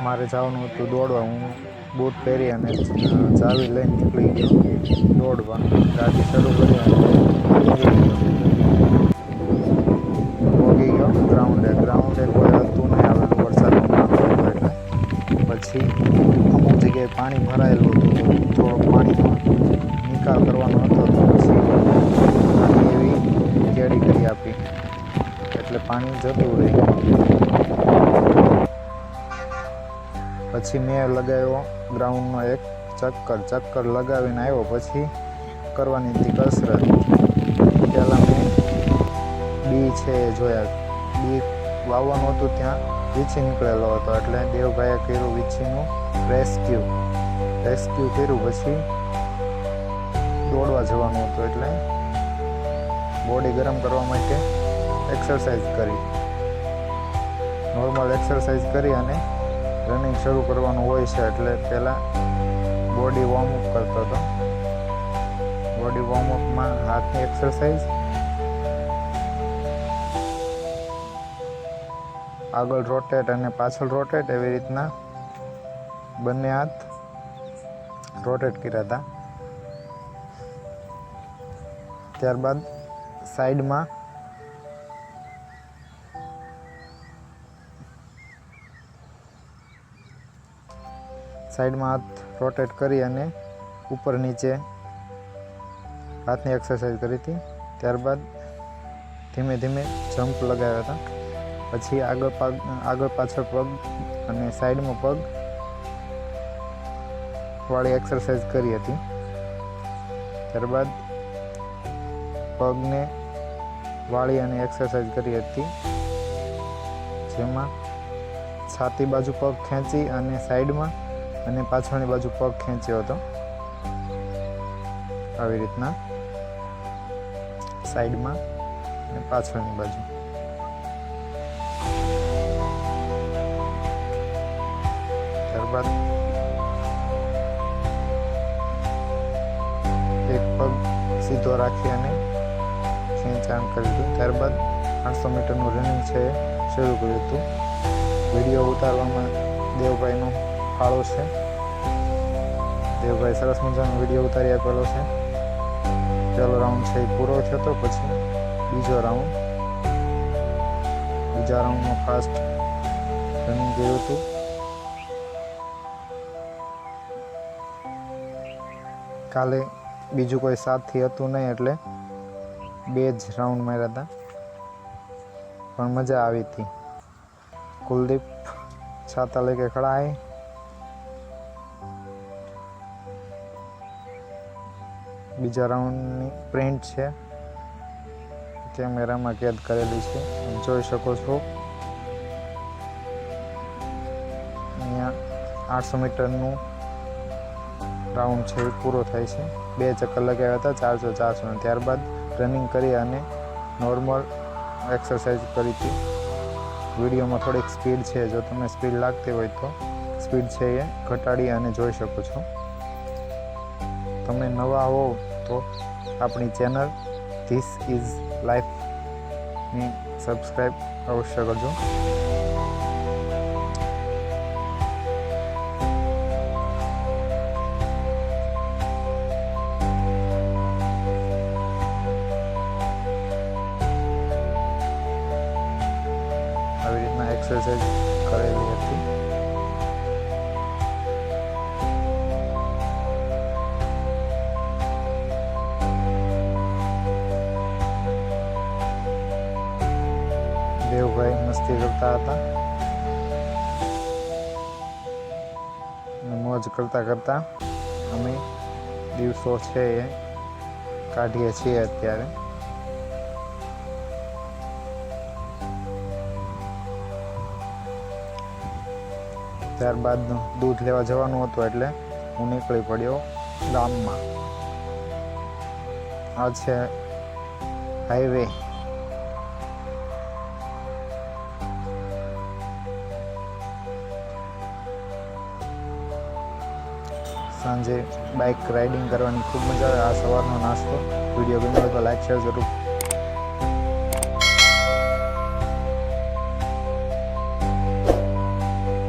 મારે જવાનું હતું દોડવા. હું બૂટ પહેરી અને ચાવી લઈને નીકળી ગયો દોડવા. ગાડી શરૂ કરી અને નીકળી ગયો. પહોંચી ગયો ગ્રાઉન્ડે કોઈ હતું નહીં આવેલું, વરસાદનો માહોલ હતો એટલે. પછી અમુક જગ્યાએ પાણી ભરાયેલું હતું, તો થોડોક પાણીનો નિકાલ કરવાનો હતો, તો પછી નાની એવી કેડી કરી આપી એટલે પાણી જતું રહે. પછી મેં લગાવ્યો ગ્રાઉન્ડનો એક ચક્કર લગાવીને આવ્યો. પછી કરવાની હતી કસરત. પહેલાં મેં બી છે એ જોયા. બી વાવવાનું હતું, ત્યાં વીછી નીકળેલો હતો એટલે દેવભાઈએ કર્યું વીછીનું રેસ્ક્યુ કર્યું. પછી દોડવા જવાનું હતું એટલે બોડી ગરમ કરવા માટે એક્સરસાઇઝ કરી, નોર્મલ એક્સરસાઇઝ કરી અને રનિંગ શરૂ કરવાનું હોય છે. એટલે પહેલાં બોડી વોર્મઅપ કરતો હતો. બોડી વોર્મઅપમાં હાથની એક્સરસાઇઝ, આગળ રોટેટ અને પાછળ રોટેટ, એવી રીતના બંને હાથ રોટેટ કર્યા હતા. ત્યારબાદ સાઈડમાં હાથ રોટેટ કરી અને ઉપર નીચે હાથની એક્સરસાઇઝ કરી હતી. ત્યારબાદ ધીમે ધીમે જમ્પ લગાવ્યા હતા. પછી આગળ પાછળ પગ અને સાઈડમાં પગ વાળી એક્સરસાઇઝ કરી હતી. ત્યારબાદ પગને વાળી અને એક્સરસાઇઝ કરી હતી, જેમાં છાતી બાજુ પગ ખેંચી અને સાઈડમાં અને પાછળની બાજુ પગ ખેંચ્યો હતો. આવી રીતના સાઈડમાં અને પાછળની બાજુ. ત્યારબાદ એક પગ સીધો રાખી અને ખેંચાણ કર્યું હતું. ત્યારબાદ 800 મીટરનું રનિંગ છે શરૂ કર્યું હતું. વિડીયો ઉતારવામાં દેવભાઈનો ફાળો છે. દેવભાઈ સરસ મજાનો વિડીયો ઉતારી આપેલો છે. પહેલો રાઉન્ડ છે એ પૂરો થયો હતો. પછી બીજા રાઉન્ડમાં ફાસ્ટ રનિંગ કર્યું હતું. કાલે બીજું કોઈ સાથી હતું નહીં એટલે 2 જ રાઉન્ડ માર્યા હતા, પણ મજા આવી હતી. કુલદીપ छाता लेके खड़ा है. बीजा राउंडनी प्रिंट है कैमरा में कैद करेली है, जोई शको छो. अहींया 800 मीटरનું રાઉન્ડ છે પૂરો થાય છે. 2 ચક્કર લગાવ્યા હતા 400 ત્યારબાદ રનિંગ કરી અને નોર્મલ એક્સરસાઇઝ કરી હતી. વિડીયોમાં થોડીક સ્પીડ છે, જો તમને સ્પીડ લાગતી હોય તો સ્પીડ છે એ ઘટાડી અને જોઈ શકો છો. તમે નવા હો તો આપણી ચેનલ ધીસ ઇઝ લાઈફની સબસ્ક્રાઈબ અવશ્ય કરજો. આવી રીતના એક્સરસાઇઝ કરેલી હતી. દેવભાઈ મસ્તી કરતા હતા, મોજ કરતા અમે દિવસો છે એ કાઢીએ છીએ અત્યારે. ત્યારબાદ દૂધ લેવા જવાનું હતું એટલે હું નીકળી પડ્યો ગામમાં. આ છે હાઈવે. સાંજે બાઇક રાઇડિંગ કરવાની ખૂબ મજા આવે. આ સવારનો નાસ્તો. વિડીયો ગમ્યો તો લાઈક શેર જરૂર